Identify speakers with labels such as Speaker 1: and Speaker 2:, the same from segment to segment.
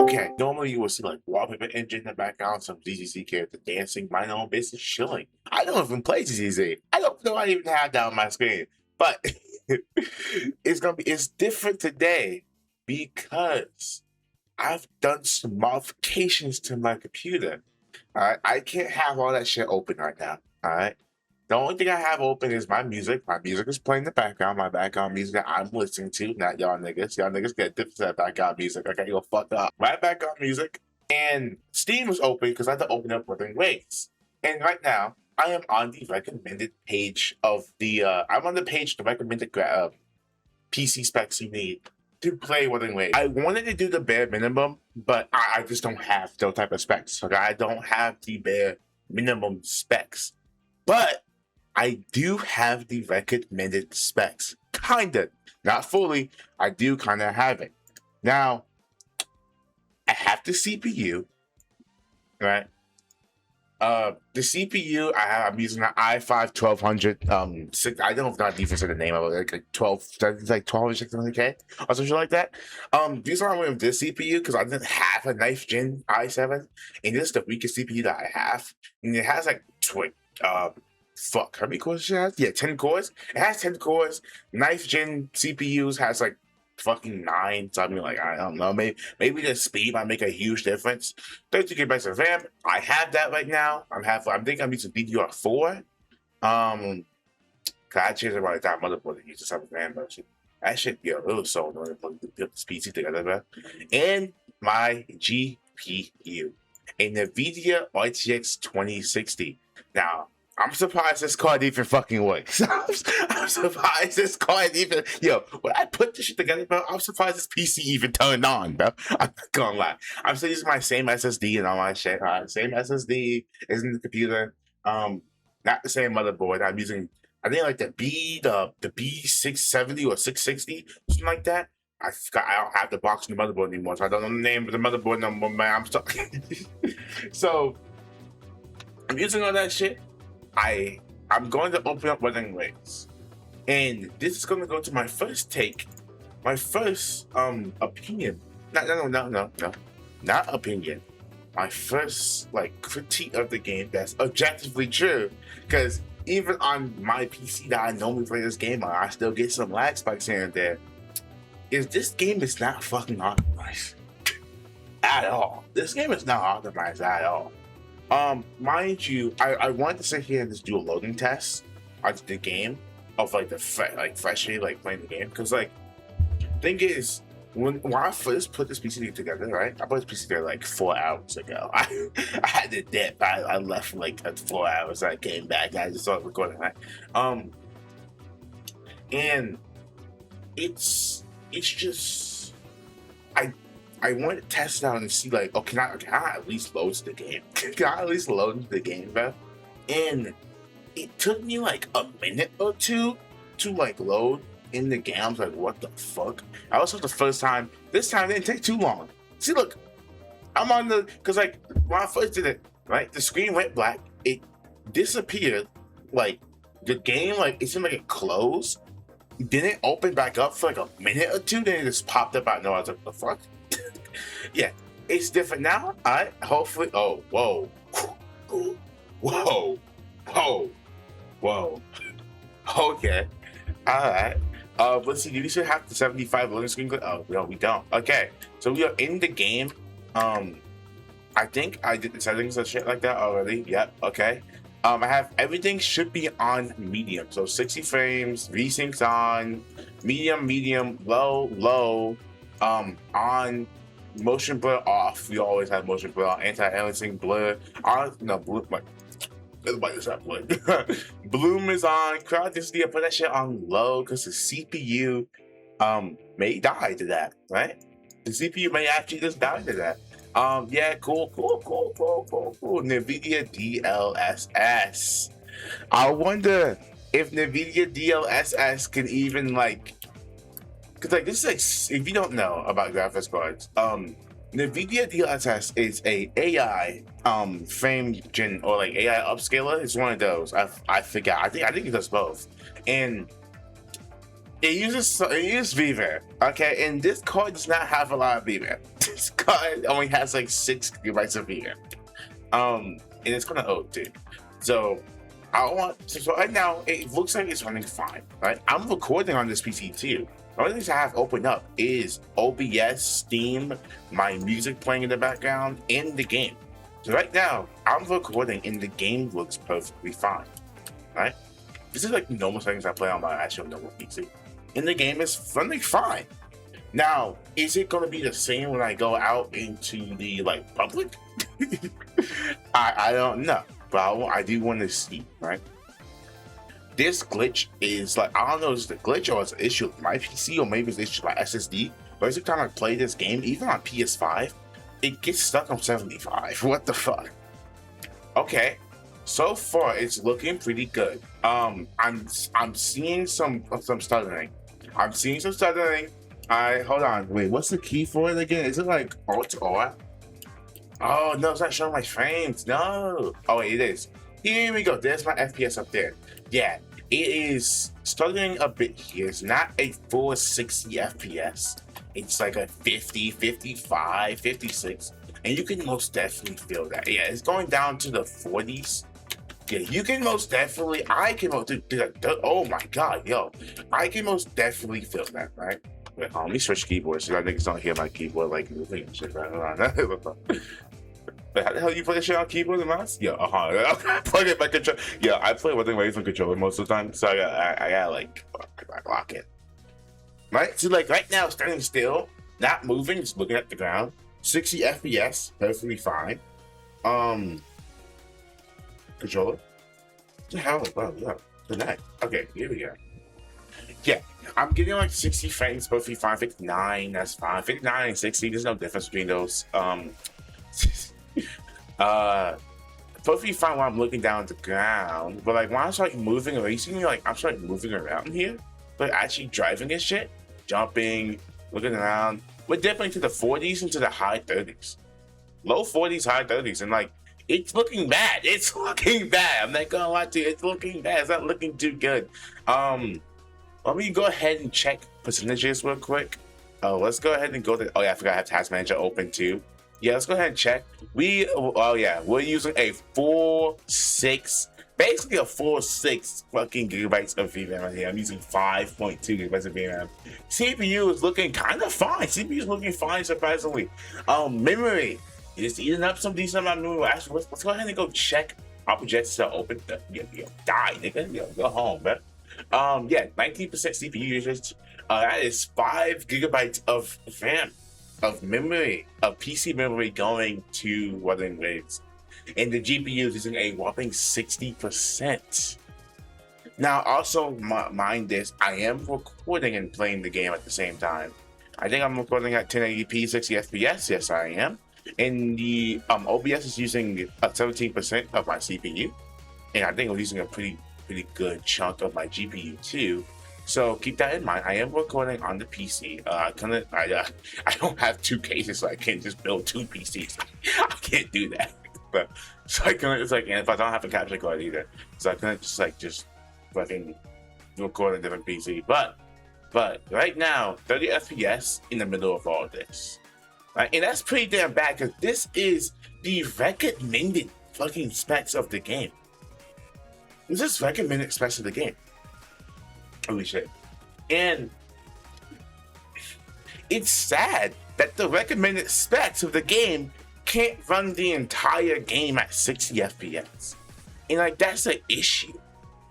Speaker 1: Okay, normally you will see like wallpaper engine in the background, some ZZZ character dancing, mind their own business, chilling. I don't even play ZZZ. I don't know I even have that on my screen. But it's different today because I've done some modifications to my computer. Alright, I can't have all that shit open right now. Alright. The only thing I have open is my music. My music is playing in the background. My background music that I'm listening to, not y'all niggas. Y'all niggas get different set of background music. Okay, go fuck up. My background music and Steam was open because I had to open up Wuthering Waves. And right now, I am on the recommended page of the. I'm on the page the recommended PC specs you need to play Wuthering Waves. I wanted to do the bare minimum, but I just don't have those type of specs. Okay, I don't have the bare minimum specs, but I do have the recommended specs. Kinda. Not fully. I do kind of have it. Now, I have the CPU, right? The CPU, I'm using an i5-1200. I don't know if even say the name of it, like 12, it's like 1200K or something like that. The reason why I went with this CPU because I didn't have a 9th Gen i7, and this is the weakest CPU that I have, and it has like fuck, how many cores it has? Yeah, 10 cores. It has 10 cores. 9th Gen CPUs has like fucking 9. So I mean, like, I don't know. Maybe the speed might make a huge difference. 32 gigabytes of RAM. I have that right now. I think I'm using DDR4. I changed it by the time motherboard to use the 7 RAM, but that should be a little so annoying to put this PC together, bro. And my GPU, a NVIDIA RTX 2060. Now, I'm surprised this card even fucking works. I'm surprised this card even. Yo, when I put this shit together, bro, I'm surprised this PC even turned on, bro. I'm not gonna lie. I'm still using my same SSD and all my shit. Same SSD is in the computer. Not the same motherboard. I'm using, I think like the B670 or 660, something like that. I don't have the box in the motherboard anymore, so I don't know the name of the motherboard no more, man. I'm stuck. So I'm using all that shit. I'm going to open up Wuthering Waves, and this is going to go to my first take, my first opinion. No, not opinion. My first like critique of the game that's objectively true, because even on my PC that I normally play this game on, I still get some lag spikes here and there. This game is not fucking optimized at all. This game is not optimized at all. Mind you, I wanted to sit here and just do a loading test on the game of like freshly like playing the game, because like thing is when I first put this PC together, right? I put this PC together like 4 hours ago. I had to dip. I left for like 4 hours. I came back. I just started recording that. And it's just I want to test it out and see like, oh, can I at least load the game? Can I at least load the game, bro? And it took me like a minute or two to like load in the game. I was like, what the fuck? I also the first time. This time it didn't take too long. See, look, I'm on the, because like when I first did it, right, the screen went black. It disappeared. Like the game, like it seemed like it closed. Didn't open back up for like a minute or two. Then it just popped up out of nowhere. I was like, what the fuck? Yeah, it's different now. Alright, hopefully. Oh, whoa. Okay. Alright. Let's see. Do we still have the 75 loading screen? Oh, no, we don't. Okay, so we are in the game. I think I did the settings and shit like that already. Yep. Okay. I have everything should be on medium. So 60 frames, VSyncs on, medium, low, on, motion blur off. We always have motion blur on, anti-aliasing blur on. No, blue, like, everybody's not blur. Bloom is on, crowd density, I put that shit on low because the CPU may die to that, right? The CPU may actually just die to that. Yeah, cool. NVIDIA DLSS. I wonder if NVIDIA DLSS can even like, because like this is like, if you don't know about graphics cards, NVIDIA DLSS is a AI frame gen or like AI upscaler. It's one of those. I forgot. I think it does both, and it uses VRAM. Okay, and this card does not have a lot of VRAM. this card only has like 6 gigabytes of VRAM. And it's gonna old too. So so right now it looks like it's running fine, right? I'm recording on this PC too. The only things I have opened up is OBS, Steam, my music playing in the background, and the game. So right now I'm recording and the game looks perfectly fine, right? This is like the normal settings I play on my actual normal PC. And the game is running fine. Now, is it gonna be the same when I go out into the like public? I don't know, but I do want to see, right? This glitch is like, I don't know if it's the glitch or it's an issue with my PC or maybe it's an issue with my SSD, but every time I play this game, even on PS5, it gets stuck on 75. What the fuck? Okay, so far it's looking pretty good. I'm seeing some stuttering. I'm seeing some stuttering. Hold on, wait, what's the key for it again? Is it like Alt-R? Oh no, it's not showing my frames. No. Oh wait, it is. Here we go. There's my FPS up there. Yeah, it is stuttering a bit here. It's not a full 60 FPS. It's like a 50, 55, 56. And you can most definitely feel that. Yeah, it's going down to the 40s. Yeah, you can most definitely, oh my god, yo. I can most definitely feel that, right? Wait, let me switch keyboards so that niggas don't hear my keyboard like moving and shit right around. But how the hell you play this shit on keyboard and mouse? Yeah, plug it back control. Yeah, I play with the away from controller most of the time, so I gotta like lock it. Right? So like right now, standing still, not moving, just looking at the ground. 60 FPS, perfectly fine. Controller. What the hell? Oh yeah, the neck. Okay, here we go. Yeah, I'm getting like 60 frames, perfectly fine. 59, that's fine. 59 and 60, there's no difference between those. Perfectly fine when I'm looking down at the ground, but like when I start moving, or you see me like I'm starting moving around here, but actually driving and shit, jumping, looking around, we're dipping to the 40s into the high 30s, low 40s, high 30s, and like it's looking bad. It's looking bad. I'm not gonna lie to you, it's looking bad. It's not looking too good. Let me go ahead and check percentages real quick. Let's go ahead and go to. Oh yeah, I forgot I have Task Manager open too. Yeah, let's go ahead and check. We're using a full 6, basically a full 6 fucking gigabytes of VRAM right here. I'm using 5.2 gigabytes of VRAM. CPU is looking kind of fine. CPU is looking fine, surprisingly. Memory is eating up some decent amount of memory. Actually, let's go ahead and go check our projects to open. Die, nigga. Yo, go home, man. Yeah, 19% CPU usage. That is 5 gigabytes of RAM. Of memory, of PC memory going to Wuthering Waves. And the GPU is using a whopping 60%. Now, also mind this, I am recording and playing the game at the same time. I think I'm recording at 1080p, 60 FPS, yes I am. And the OBS is using 17% of my CPU. And I think I'm using a pretty good chunk of my GPU too. So keep that in mind. I am recording on the PC. I don't have 2 cases, so I can't just build 2 PCs. I can't do that. But so I can, it's like, and if I don't have a capture card either, so I can just fucking record a different PC. But right now, 30 FPS in the middle of all this, right? And that's pretty damn bad because this is the recommended fucking specs of the game. This is recommended specs of the game. Holy shit. And it's sad that the recommended specs of the game can't run the entire game at 60 FPS. And like that's an issue,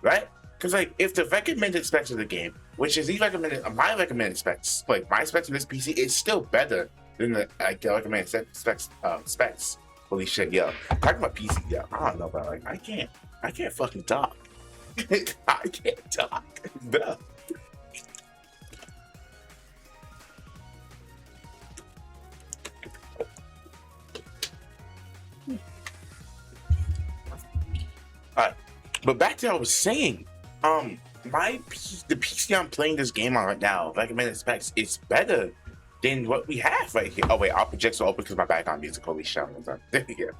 Speaker 1: right? Because like if the recommended specs of the game, which is my recommended specs, like my specs on this PC is still better than the recommended specs. Holy shit, yo. Talking about PC, yo. I don't know, but like I can't fucking talk. I can't talk. No. Alright, but back to what I was saying. The PC I'm playing this game on right now, recommended specs, is better than what we have right here. Oh wait, our projects are open because my background music. Holy shit! Yeah.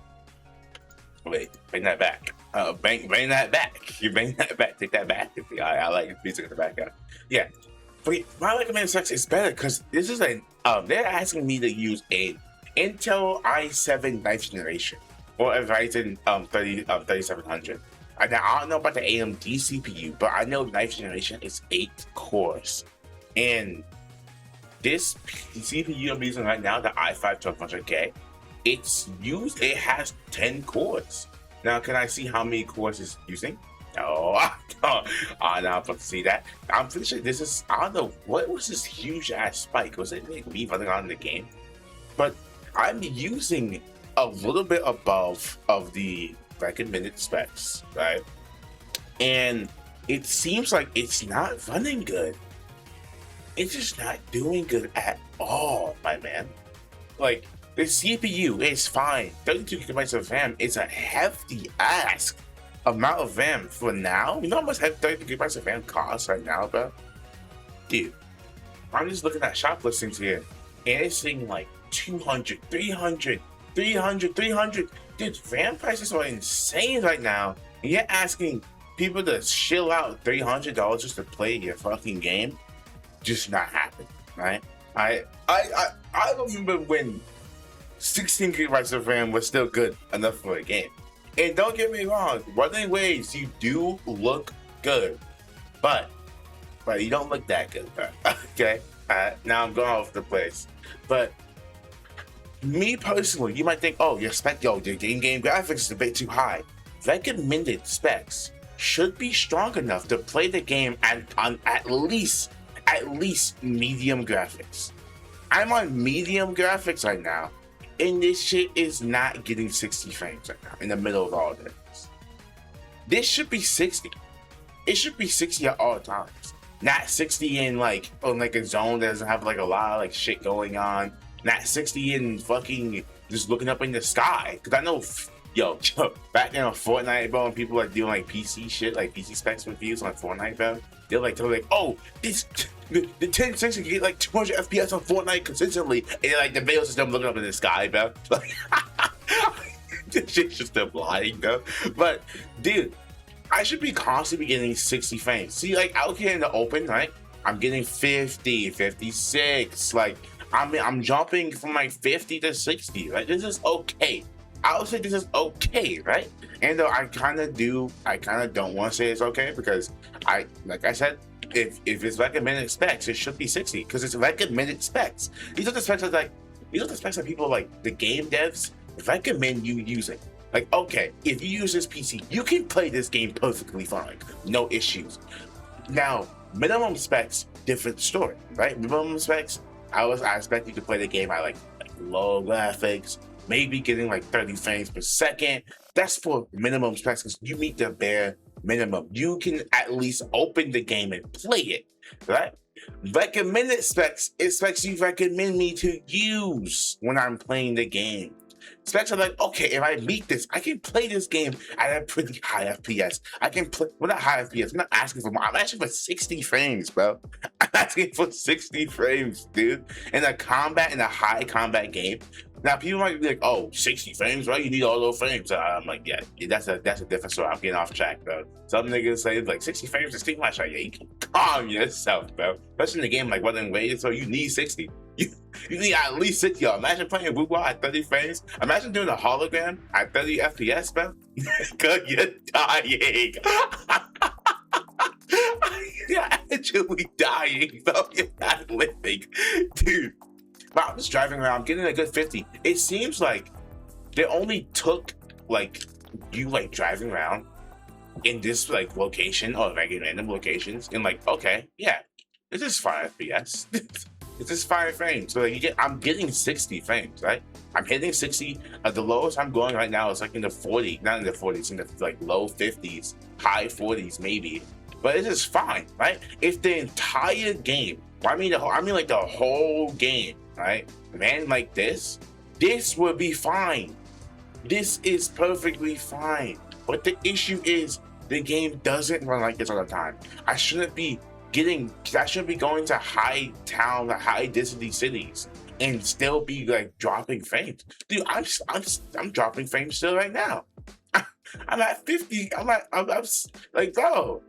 Speaker 1: Wait, bring that back. Bring that back. You bring that back. Take that back. I like music in the background. Yeah. But my recommended specs is better because this is they're asking me to use a Intel i7 9th generation, or a Ryzen 3700. And I don't know about the AMD CPU, but I know 9th generation is 8 cores. And this CPU I'm using right now, the i5 1200K, it has 10 cores. Now, can I see how many cores it's using? No, I'm not about to see that. I'm pretty sure this is, I don't know, what was this huge ass spike? Was it like me running on in the game? But I'm using a little bit above of the recommended specs, right? And it seems like it's not running good. It's just not doing good at all, my man. Like, the CPU is fine. 32 gigabytes of RAM is a hefty ask amount of RAM for now. You know how much 32 gigabytes of RAM costs right now, bro? Dude, I'm just looking at shop listings here, and it's saying like 200, 300, 300, 300. Dude, RAM prices are insane right now, and you're asking people to shill out $300 just to play your fucking game. Just not happening, right? I remember when 16 gigabytes of RAM was still good enough for a game. And don't get me wrong, running waves, you do look good, but you don't look that good, bro. Okay? Now I'm going off the place. But me personally, you might think, oh, your game graphics is a bit too high. Recommended specs should be strong enough to play the game on at least medium graphics. I'm on medium graphics right now, and this shit is not getting 60 frames right now in the middle of all this. This should be 60. It should be 60 at all times. Not 60 in like a zone that doesn't have like a lot of like shit going on. Not 60 in fucking just looking up in the sky. Cause I know, back in Fortnite, bro, and people like doing like PC shit, like PC specs reviews on Fortnite, bro. They're like, oh, the 1060 can get like 200 FPS on Fortnite consistently, and like the videos is them looking up in the sky, bro. Like, this shit's just them lying, bro. But dude, I should be constantly getting 60 frames. See, like out here in the open, right? I'm getting 50, 56. Like I'm jumping from like 50 to 60. Like this is okay. I would say this is okay, right? And though I kind of don't want to say it's okay, because like I said, if it's recommended specs, it should be 60 because it's recommended specs. These are the specs that people like the game devs recommend you using. Like, okay, if you use this PC, you can play this game perfectly fine, no issues. Now, minimum specs, different story, right? Minimum specs, I expect you to play the game at like low graphics, maybe getting like 30 frames per second. That's for minimum specs, because you meet the bare minimum. You can at least open the game and play it, right? Recommended specs is specs you recommend me to use when I'm playing the game. Specs are like, okay, if I meet this, I can play this game at a pretty high FPS. I can play, well, not high FPS, I'm not asking for more. I'm asking for 60 frames, bro. I'm asking for 60 frames, dude. In a high combat game. Now, people might be like, oh, 60 frames, right? You need all those frames. I'm like, yeah, that's a different story. I'm getting off track, bro. Some niggas say, like, 60 frames is too much. Like, yeah, you can calm yourself, bro. Especially in the game like Running Waves, so you need 60. You need at least 60, y'all. Imagine playing WuWa at 30 frames. Imagine doing a hologram at 30 FPS, bro. Cause you're dying. You're actually dying, bro. You're not living. Dude. But I'm just driving around, I'm getting a good 50. It seems like they only took like you like driving around in this like location or like in random locations and like, okay, yeah, this is 5 FPS. This is 5 frames. So like I'm getting 60 frames, right? I'm hitting 60. The lowest I'm going right now is like in the 40, not in the 40s, in the like low 50s, high 40s maybe. But it is fine, right? If the entire game, I mean like the whole game, right? Man, like this would be fine. This is perfectly fine. But the issue is the game doesn't run like this all the time. I shouldn't be going to high density cities and still be like dropping frames. Dude, I'm dropping frames still right now. I'm at 50. I'm like, bro,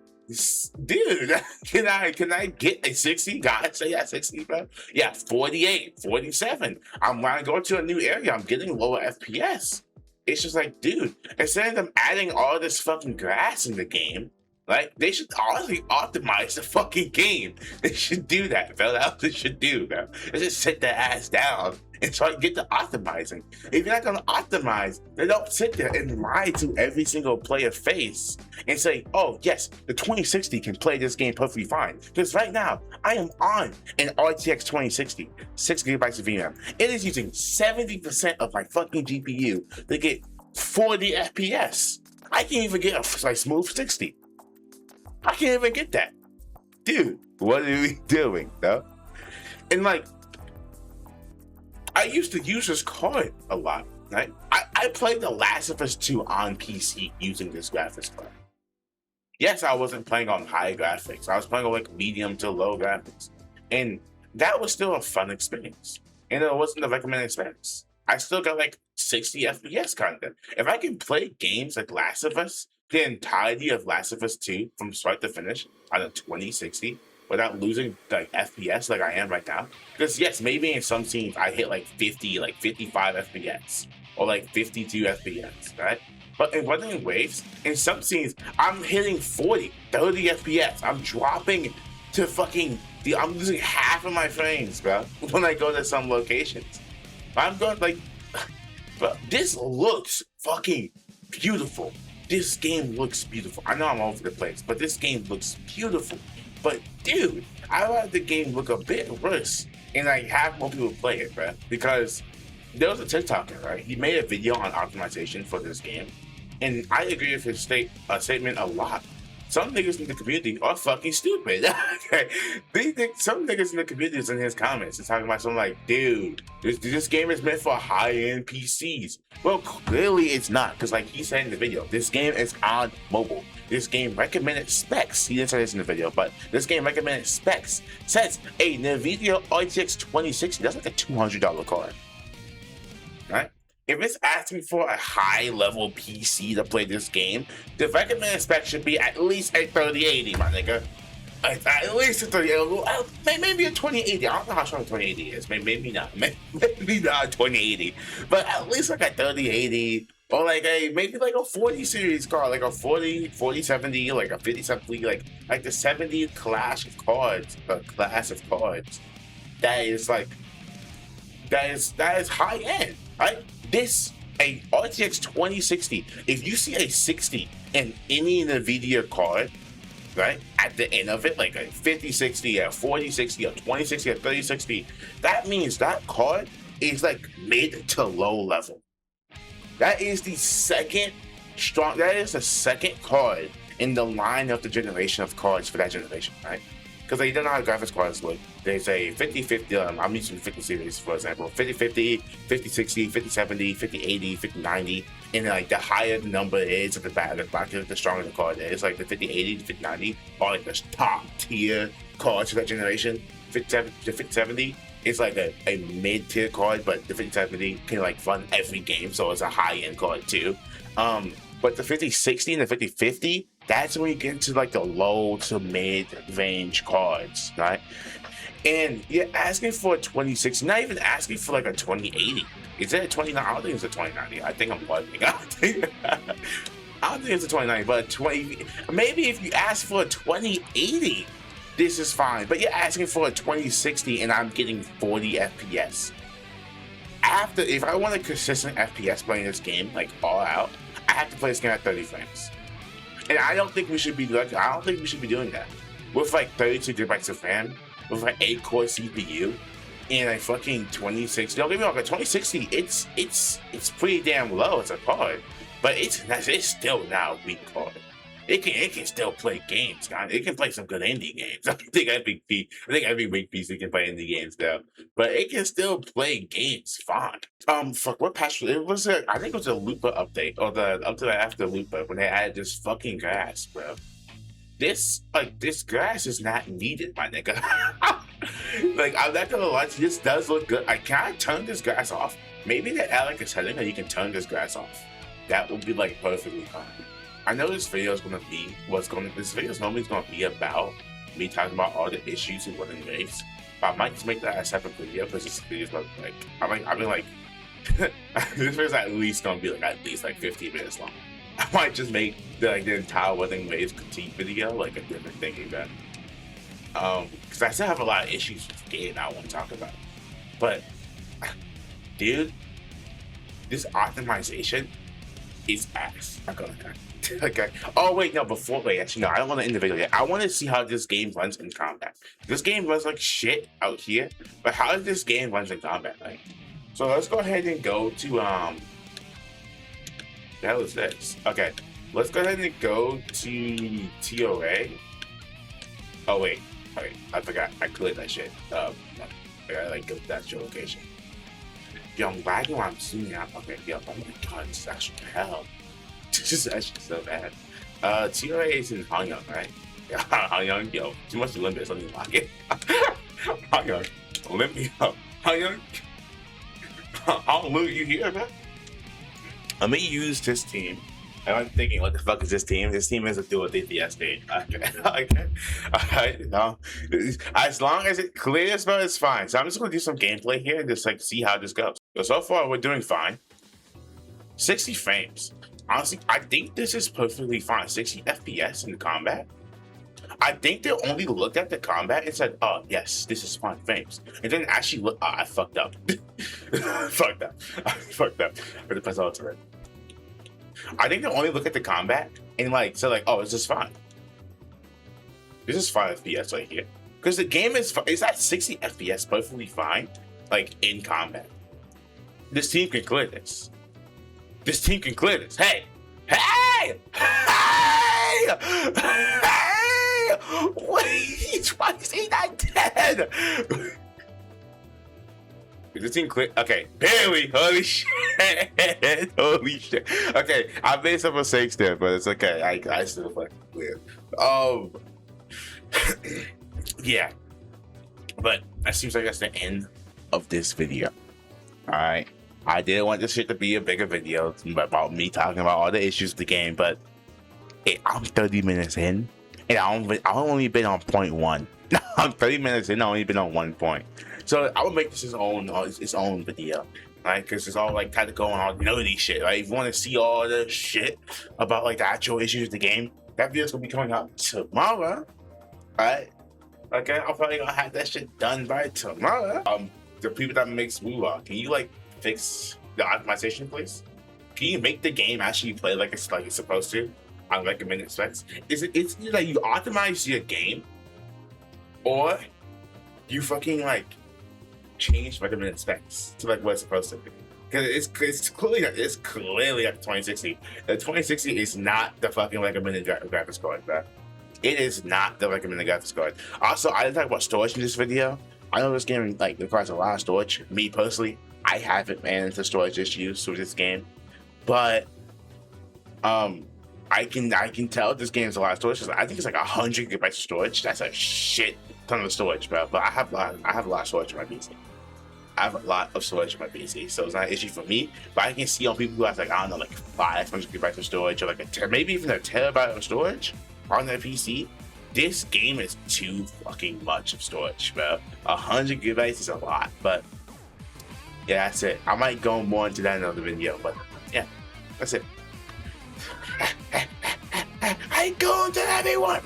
Speaker 1: Dude, can I get a 60? God, say yeah, 60, bro. Yeah, 48, 47. I'm when I go to a new area, I'm getting lower FPS. It's just like, dude, instead of them adding all this fucking grass in the game, like they should honestly optimize the fucking game. They should do that, bro. That's what they should do, bro. They just sit their ass down and try to get to optimizing. If you're not gonna optimize, then don't sit there and lie to every single player face and say, oh yes, the 2060 can play this game perfectly fine. Because right now, I am on an RTX 2060, 6 gigabytes of VRAM. It is using 70% of my fucking GPU to get 40 FPS. I can't even get a like smooth 60. I can't even get that. Dude, what are we doing, though? And like, I used to use this card a lot, right? I played The Last of Us 2 on PC using this graphics card. Yes, I wasn't playing on high graphics. I was playing on like medium to low graphics. And that was still a fun experience. And it wasn't the recommended experience. I still got like 60 FPS content. If I can play games like Last of Us, the entirety of Last of Us 2 from start to finish on a 2060 without losing like FPS like I am right now. Because yes, maybe in some scenes I hit like 50, like 55 FPS or like 52 FPS, right? But in Wuthering Waves, in some scenes, I'm hitting 40, 30 FPS. I'm dropping to fucking, I'm losing half of my frames, bro, when I go to some locations. I'm going like, but this looks fucking beautiful. This game looks beautiful. I know I'm all over the place, but this game looks beautiful. But dude, I want the game look a bit worse and like have more people play it, bro. Because there was a TikToker, right? He made a video on optimization for this game, and I agree with his statement a lot. Some niggas in the community are fucking stupid. They think some niggas in the community is in his comments and talking about something like, dude, this game is meant for high-end PCs. Well, clearly it's not, because like he said in the video, this game is on mobile. This game recommended specs. He didn't say this in the video, but this game recommended specs says a NVIDIA RTX 2060. That's like a $200 card, right? If it's asking for a high-level PC to play this game, the recommended spec should be at least a 3080, my nigga. At least a 3080, maybe a 2080. I don't know how strong a 2080 is. Maybe not. Maybe not a 2080. But at least like a 3080, or like maybe like a 40 series card, like a 4070, like a 5070, like the 70 class of cards, that is like that is high end, right? This a RTX 2060. If you see a 60 in any NVIDIA card, right, at the end of it, like a 5060, a 4060, a 2060, a 3060, that means that card is like mid to low level. That is the second card in the line of the generation of cards for that generation, right? Because they don't know how graphics cards look. There's a 5050, I'm using the 50 series, for example, 5050, 5060, 5070, 5080, 5090, and like the higher the number is at the back, the stronger the card is. Like the 5080 to 5090 are like the top tier cards for that generation. The 5070 is like a mid-tier card, but the 5070 can like run every game, so it's a high-end card too. But the 5060 and the 5050, that's when you get into like the low to mid-range cards, right? And you're asking for a 2060, not even asking for like a 2080. Is it a 2090? I don't think it's a 2090. I think I'm bugging. I don't think it's a 2090, but 20. Maybe if you ask for a 2080, this is fine. But you're asking for a 2060, and I'm getting 40 FPS. If I want a consistent FPS playing this game, like all out, I have to play this game at 30 frames. And I don't think we should be doing that. With like 32 gigabytes of RAM, with like 8-core CPU, and a fucking 2060. Don't get me wrong, a 2060, it's pretty damn low as a card, but it's still not a weak card. It can still play games, guys. It can play some good indie games. I think every weak PC can play indie games now, but it can still play games fine. Fuck, what patch? I think it was a Lupa update, or the update after Lupa, when they added this fucking grass, bro. This grass is not needed, my nigga. Like, I'm not gonna lie to you, this does look good. Can I turn this grass off? Maybe they add like a setting that you can turn this grass off. That would be like perfectly fine. I know this video is gonna be this video is normally gonna be about me talking about all the issues with winning race. But I might just make that a separate video because this video is like I've been like this video is at least gonna be at least 15 minutes long. I might just make the entire winning race critique video like a different thing event. Because I still have a lot of issues with the game I want to talk about. But dude, this optimization is ass. I'm gonna okay. Oh wait, no. Actually, no. I don't want to end the video yet. I want to see how this game runs in combat. This game runs like shit out here, but how does this game runs in combat? Like, so let's go ahead and go to the hell is this? Okay, let's go ahead and go to TOA. Oh wait, I forgot. I clicked that shit. I gotta go to that your location. Yo, I'm lagging while I'm zooming out. Okay, yo, oh my god, this is actually hell. This is actually so bad. TOA is in Hangyang, right? Yeah, Hangyang, yo, too much Olympics, let me lock it. Hangyang, Olympia, Hangyang. I'll loot you here, man. Let me use this team. I'm thinking, what the fuck is this team? This team is a dual DPS team. Okay. Alright, no. As long as it clears, but it's fine. So I'm just gonna do some gameplay here and just see how this goes. So far we're doing fine. 60 frames. Honestly, I think this is perfectly fine. 60 FPS in combat. I think they only looked at the combat and said, oh yes, this is fine frames. And then actually look, I fucked up. I fucked up. I had to press alt. I think they only look at the combat and say oh, it's just fine. This is 5 FPS right here. Because the game is at 60 FPS perfectly fine, in combat. This team can clear this. This team can clear this. Hey! Hey! Hey! Hey! Wait! Why is he not dead? Is this team clear? Okay, barely. Holy shit! Holy shit! Okay, I made some mistakes there, but it's okay. I still fucking clear. Yeah. But that seems like that's the end of this video. All right. I didn't want this shit to be a bigger video about me talking about all the issues of the game, but I'm 30 minutes in, and I've only been on point 1. I'm 30 minutes in, I've only been on 1 point. So I would make this its own video, right? Because it's all kind of going on nerdy shit, right? If you want to see all the shit about the actual issues of the game, that video's gonna be coming out tomorrow, right? Okay, I'm probably gonna have that shit done by tomorrow. The people that makes WuWa, can you fix the optimization, please? Can you make the game actually play like it's supposed to on recommended specs? It's either that you optimize your game or you fucking change recommended specs to what it's supposed to be. Because it's clearly at the 2060. The 2060 is not the fucking recommended graphics card, bro. It is not the recommended graphics card. Also, I didn't talk about storage in this video. I know this game requires a lot of storage. Me personally, I haven't ran into storage issues with this game, but I can tell this game is a lot of storage. I think it's 100 gigabytes of storage. That's a shit ton of storage, bro. But I have a lot of storage on my PC. I have a lot of storage on my PC, so it's not an issue for me. But I can see on people who have I don't know 500 gigabytes of storage or maybe even a terabyte of storage on their PC. This game is too fucking much of storage, bro. 100 gigabytes is a lot, but yeah, that's it. I might go more into that in another video, but yeah, that's it. I go to everyone.